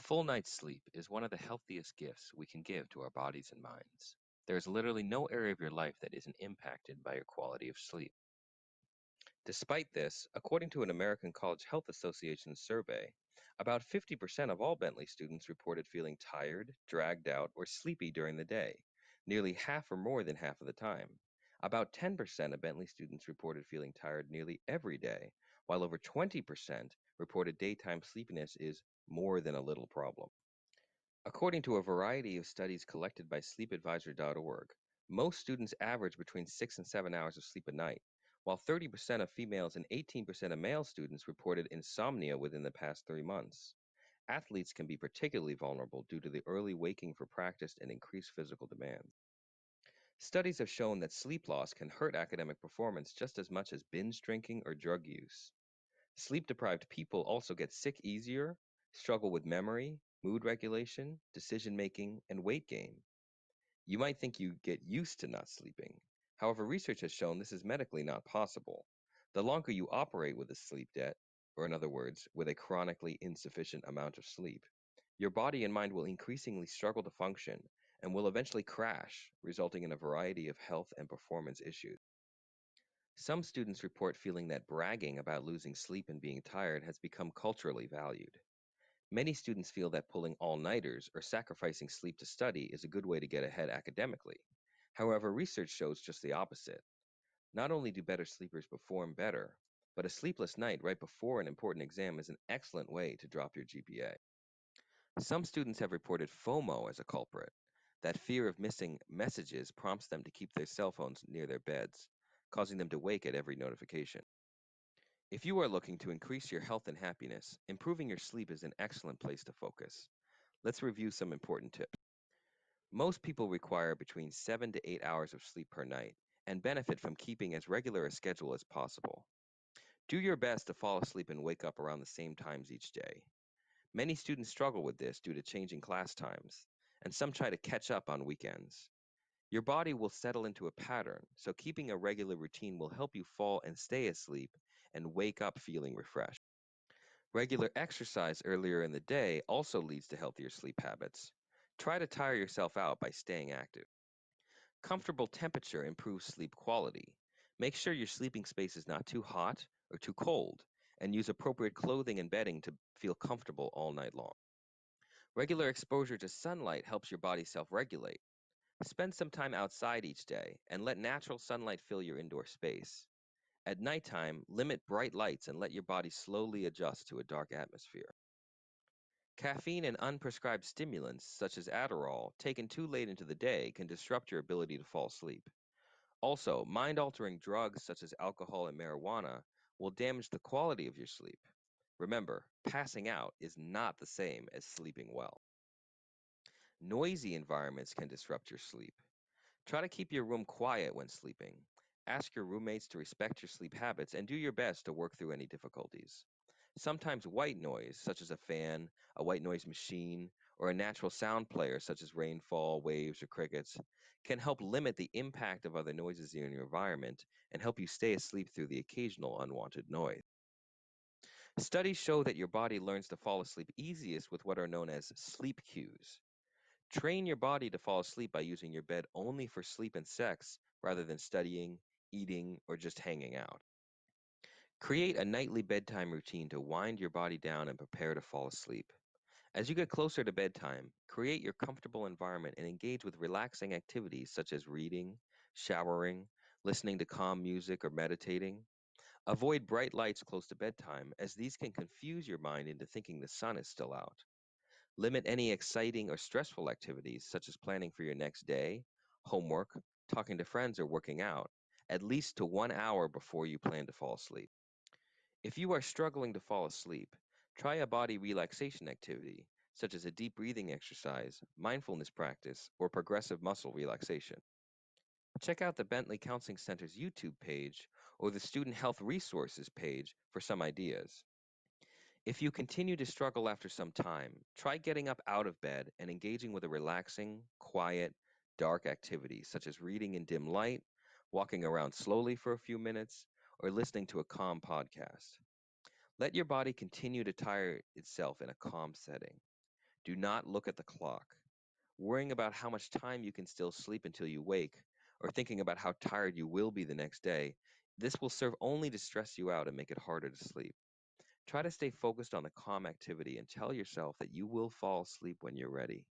A full night's sleep is one of the healthiest gifts we can give to our bodies and minds. There is literally no area of your life that isn't impacted by your quality of sleep. Despite this, according to an American College Health Association survey, about 50% of all Bentley students reported feeling tired, dragged out, or sleepy during the day, nearly half or more than half of the time. About 10% of Bentley students reported feeling tired nearly every day, while over 20% reported daytime sleepiness is more than a little problem. According to a variety of studies collected by sleepadvisor.org, most students average between 6 and 7 hours of sleep a night, while 30% of females and 18% of male students reported insomnia within the past 3 months. Athletes can be particularly vulnerable due to the early waking for practice and increased physical demands. Studies have shown that sleep loss can hurt academic performance just as much as binge drinking or drug use. Sleep deprived people also get sick easier, struggle with memory, mood regulation, decision making, and weight gain. You might think you get used to not sleeping. However, research has shown this is medically not possible. The longer you operate with a sleep debt, or in other words, with a chronically insufficient amount of sleep, your body and mind will increasingly struggle to function and will eventually crash, resulting in a variety of health and performance issues. Some students report feeling that bragging about losing sleep and being tired has become culturally valued. Many students feel that pulling all-nighters or sacrificing sleep to study is a good way to get ahead academically. However, research shows just the opposite. Not only do better sleepers perform better, but a sleepless night right before an important exam is an excellent way to drop your GPA. Some students have reported FOMO as a culprit. That fear of missing messages prompts them to keep their cell phones near their beds, causing them to wake at every notification. If you are looking to increase your health and happiness, improving your sleep is an excellent place to focus. Let's review some important tips. Most people require between 7 to 8 hours of sleep per night and benefit from keeping as regular a schedule as possible. Do your best to fall asleep and wake up around the same times each day. Many students struggle with this due to changing class times, and some try to catch up on weekends. Your body will settle into a pattern, so keeping a regular routine will help you fall and stay asleep and wake up feeling refreshed. Regular exercise earlier in the day also leads to healthier sleep habits. Try to tire yourself out by staying active. Comfortable temperature improves sleep quality. Make sure your sleeping space is not too hot or too cold, and use appropriate clothing and bedding to feel comfortable all night long. Regular exposure to sunlight helps your body self-regulate. Spend some time outside each day and let natural sunlight fill your indoor space. At nighttime, limit bright lights and let your body slowly adjust to a dark atmosphere. Caffeine and unprescribed stimulants, such as Adderall, taken too late into the day can disrupt your ability to fall asleep. Also, mind-altering drugs such as alcohol and marijuana will damage the quality of your sleep. Remember, passing out is not the same as sleeping well. Noisy environments can disrupt your sleep. Try to keep your room quiet when sleeping. Ask your roommates to respect your sleep habits and do your best to work through any difficulties. Sometimes white noise, such as a fan, a white noise machine, or a natural sound player, such as rainfall, waves, or crickets, can help limit the impact of other noises in your environment and help you stay asleep through the occasional unwanted noise. Studies show that your body learns to fall asleep easiest with what are known as sleep cues. Train your body to fall asleep by using your bed only for sleep and sex rather than studying, eating, or just hanging out. Create a nightly bedtime routine to wind your body down and prepare to fall asleep. As you get closer to bedtime, create your comfortable environment and engage with relaxing activities such as reading, showering, listening to calm music, or meditating. Avoid bright lights close to bedtime, as these can confuse your mind into thinking the sun is still out. Limit any exciting or stressful activities, such as planning for your next day, homework, talking to friends, or working out, at least to 1 hour before you plan to fall asleep. If you are struggling to fall asleep, try a body relaxation activity, such as a deep breathing exercise, mindfulness practice, or progressive muscle relaxation. Check out the Bentley Counseling Center's YouTube page or the Student Health Resources page for some ideas. If you continue to struggle after some time, try getting up out of bed and engaging with a relaxing, quiet, dark activity, such as reading in dim light, walking around slowly for a few minutes, or listening to a calm podcast. Let your body continue to tire itself in a calm setting. Do not look at the clock. Worrying about how much time you can still sleep until you wake, or thinking about how tired you will be the next day, this will serve only to stress you out and make it harder to sleep. Try to stay focused on the calm activity and tell yourself that you will fall asleep when you're ready.